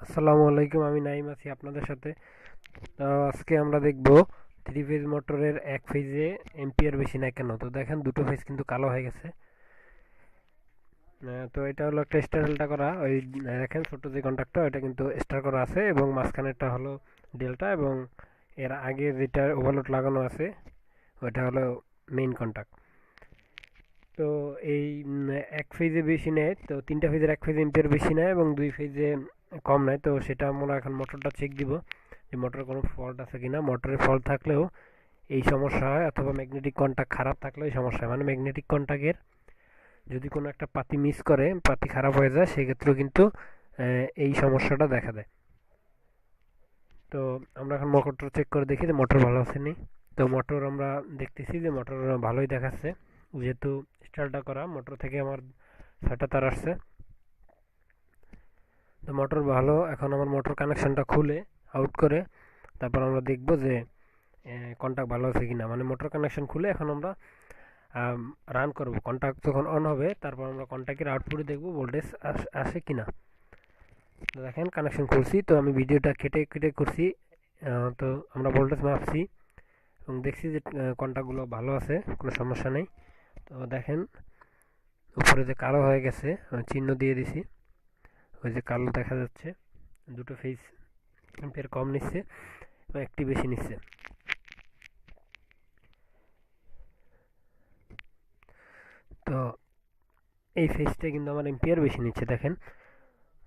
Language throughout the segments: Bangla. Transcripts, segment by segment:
আসসালামু আলাইকুম, আমি নাইম আছি আপনাদের সাথে। তো আজকে আমরা দেখব থ্রি ফেজ মোটরের এক ফেজে এম্পিয়ার বেশি না কেন। তো দেখেন দুটো ফেজ কিন্তু কালো হয়ে গেছে। তো এটা হলো একটা স্টার করা, ওই দেখেন ছোট যে কন্ট্যাক্টটা ওইটা কিন্তু স্টার করা আছে এবং মাঝখানেরটা হলো ডেল্টা, এবং এর আগে যেটা ওভারলোড লাগানো আছে ওইটা হলো মেইন কন্ট্যাক্ট। তো এই এক ফেজে বেশি নেয়, তো তিনটা ফেজের এক ফেজ এম্পিয়ার বেশি নেয় এবং দুই ফেজে কম নেয়। তো সেটা আমরা এখন মোটরটা চেক দিব যে মোটরে কোনো ফল্ট আছে কিনা। মোটরে ফল্ট থাকলেও এই সমস্যা হয়, অথবা ম্যাগনেটিক কন্ট্যাক্ট খারাপ থাকলেও এই সমস্যা হয়। মানে ম্যাগনেটিক কন্ট্যাক্টের যদি কোনো একটা পাতি মিস করে, পাতি খারাপ হয়ে যায়, সেক্ষেত্রেও কিন্তু এই সমস্যাটা দেখা দেয়। তো আমরা এখন মোটর চেক করে দেখি যে মোটর ভালো আছে নি। তো মোটর আমরা দেখতেছি যে মোটর ভালোই দেখাচ্ছে, যেহেতু স্টার্টটা করা মোটর থেকে আমার 6টা তার আসছে। তো মোটর ভালো। এখন আমার মোটর কানেকশনটা খুলে আউট করে তারপর আমরা দেখব যে কন্ট্যাক্ট ভালো আছে কিনা। মানে মোটর কানেকশন খুলে এখন আমরা রান করব। কন্ট্যাক্ট যখন অন হবে তারপর আমরা কন্ট্যাক্টের আউটপুটে দেখব ভোল্টেজ আসে কিনা। তো দেখেন কানেকশন করছি, তো আমি ভিডিওটা কেটে কেটে করছি। তো আমরা ভোল্টেজ মাপছি এবং দেখছি যে কন্ট্যাক্টগুলো ভালো আছে, কোনো সমস্যা নেই। তো দেখেন উপরে যে কালো হয়ে গেছে চিহ্ন দিয়ে দিছি, ওই যে কালো দেখা যাচ্ছে। দুটো ফেজ এম্পিয়ার কম নিচ্ছে এবং একটি বেশি নিচ্ছে। তো এই ফেজটা কিন্তু আমার এম্পিয়ার বেশি নিচ্ছে। দেখেন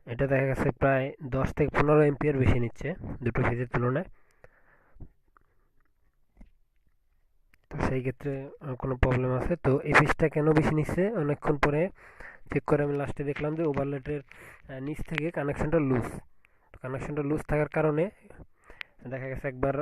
এটা দেখা গেছে প্রায় 10 থেকে 15 এম্পিয়ার বেশি নিচ্ছে দুটো ফেজের তুলনায়। তো সেই ক্ষেত্রে কোনো প্রবলেম আছে। তো এই ফেজটা কেন বেশি নিচ্ছে, অনেকক্ষণ পরে চেক করে আমি লাস্টে দেখলাম যে ওভারলেটের নিচ থেকে কানেকশনটা লুজ। কানেকশনটা লুজ থাকার কারণে দেখা গেছে একবার